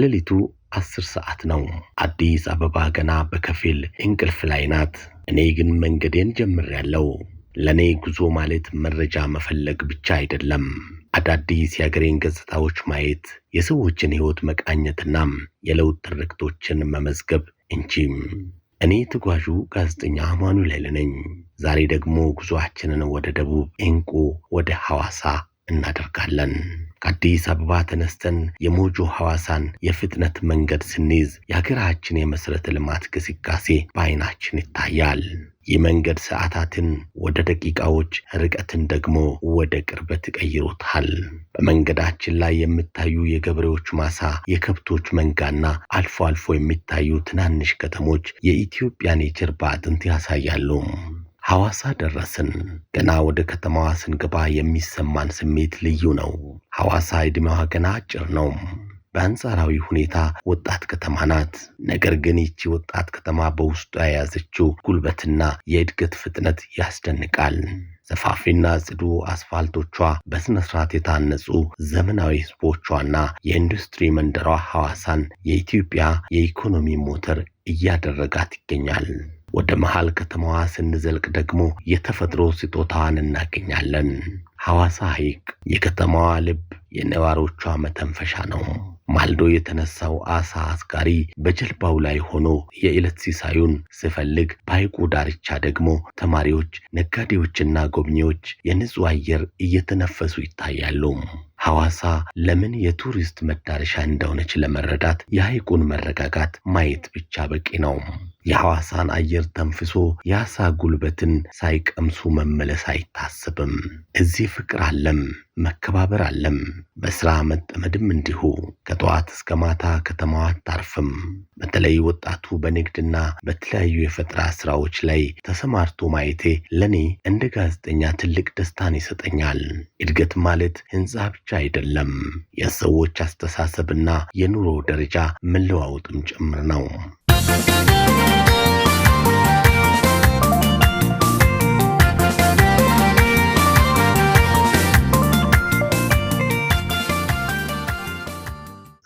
ከሌሊቱ 10 ሰዓት ነው። አዲስ አበባ ገና በከፊል እንቅልፍ ላይ ናት። እኔ ግን መንገዴን ጀምሬያለሁ። ለኔ ጉዞ ማለት መረጃ መፈለግ ብቻ አይደለም። አዳዲስ የአገሬን ገጽታዎች ማየት፣ የሰዎችን ሕይወት መቃኘትና የለውጥ ትርክቶችን መመዝገብ እንጂ። እኔ ተጓዡ ጋዜጠኛ አማኑኤል ነኝ። ዛሬ ደግሞ ጉዞአችንን ወደ ደቡብ እንቁ ወደ ሐዋሳ እናደርጋለን። ከአዲስ አበባ ተነስተን የሞጆ ሐዋሳን የፍጥነት መንገድ ስንይዝ የሀገራችን የመሰረተ ልማት ግስጋሴ በዓይናችን ይታያል። የመንገድ ሰዓታትን ወደ ደቂቃዎች፣ ርቀትን ደግሞ ወደ ቅርበት ቀይሮታል። በመንገዳችን ላይ የሚታዩ የገበሬዎች ማሳ፣ የከብቶች መንጋና አልፎ አልፎ የሚታዩ ትናንሽ ከተሞች የኢትዮጵያን የጀርባ አጥንት ያሳያሉ። ሐዋሳ ደረስን። ገና ወደ ከተማዋ ስንገባ የሚሰማን ስሜት ልዩ ነው። ሐዋሳ ዕድሜዋ ገና አጭር ነው። በአንጻራዊ ሁኔታ ወጣት ከተማ ናት። ነገር ግን ይቺ ወጣት ከተማ በውስጧ የያዘችው ጉልበትና የእድገት ፍጥነት ያስደንቃል። ሰፋፊና ጽዱ አስፋልቶቿ፣ በስነ ስርዓት የታነጹ ዘመናዊ ህዝቦቿና የኢንዱስትሪ መንደሯ ሐዋሳን የኢትዮጵያ የኢኮኖሚ ሞተር እያደረጋት ይገኛል። ወደ መሃል ከተማዋ ስንዘልቅ ደግሞ የተፈጥሮ ስጦታዋን እናገኛለን። ሐዋሳ ሐይቅ የከተማዋ ልብ፣ የነዋሪዎቿ መተንፈሻ ነው። ማልዶ የተነሳው አሳ አስጋሪ በጀልባው ላይ ሆኖ የዕለት ሲሳዩን ሲፈልግ፣ በሐይቁ ዳርቻ ደግሞ ተማሪዎች፣ ነጋዴዎችና ጎብኚዎች የንጹህ አየር እየተነፈሱ ይታያሉ። ሐዋሳ ለምን የቱሪስት መዳረሻ እንደሆነች ለመረዳት የሐይቁን መረጋጋት ማየት ብቻ በቂ ነው። የሐዋሳን አየር ተንፍሶ የአሳ ጉልበትን ሳይቀምሱ መመለስ አይታሰብም። እዚህ ፍቅር አለም፣ መከባበር አለም፣ በስራ መጠመድም እንዲሁ። ከጠዋት እስከ ማታ ከተማዋ አታርፍም። በተለይ ወጣቱ በንግድና በተለያዩ የፈጠራ ስራዎች ላይ ተሰማርቶ ማየቴ ለኔ እንደ ጋዜጠኛ ትልቅ ደስታን ይሰጠኛል። እድገት ማለት ህንጻ ብቻ አይደለም፣ የሰዎች አስተሳሰብና የኑሮ ደረጃ መለዋወጥም ጭምር ነው።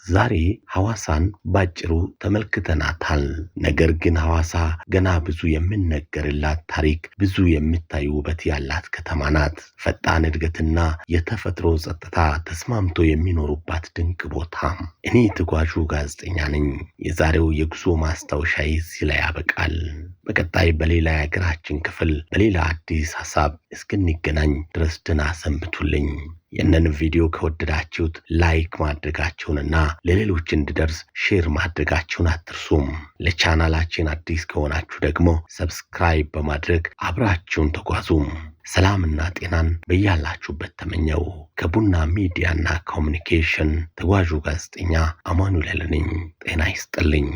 ዛሬ ሐዋሳን ባጭሩ ተመልክተናታል። ነገር ግን ሐዋሳ ገና ብዙ የሚነገርላት ታሪክ፣ ብዙ የሚታይ ውበት ያላት ከተማ ናት። ፈጣን እድገትና የተፈጥሮ ጸጥታ ተስማምቶ የሚኖሩባት ድንቅ ቦታ። እኔ ተጓዡ ጋዜጠኛ ነኝ። የዛሬው የጉዞ ማስታወሻ እዚህ ላይ ያበቃል። በቀጣይ በሌላ የሀገራችን ክፍል በሌላ አዲስ ሐሳብ እስክንገናኝ ድረስ ደህና ሰንብቱልኝ። ይህንን ቪዲዮ ከወደዳችሁት ላይክ ማድረጋችሁንና ለሌሎች እንዲደርስ ሼር ማድረጋችሁን አትርሱም። ለቻናላችን አዲስ ከሆናችሁ ደግሞ ሰብስክራይብ በማድረግ አብራችሁን ተጓዙ። ሰላምና ጤናን በያላችሁበት ተመኘው። ከቡና ሚዲያና ኮሙኒኬሽን ተጓዡ ጋዜጠኛ አማኑኤል ነኝ። ጤና ይስጥልኝ።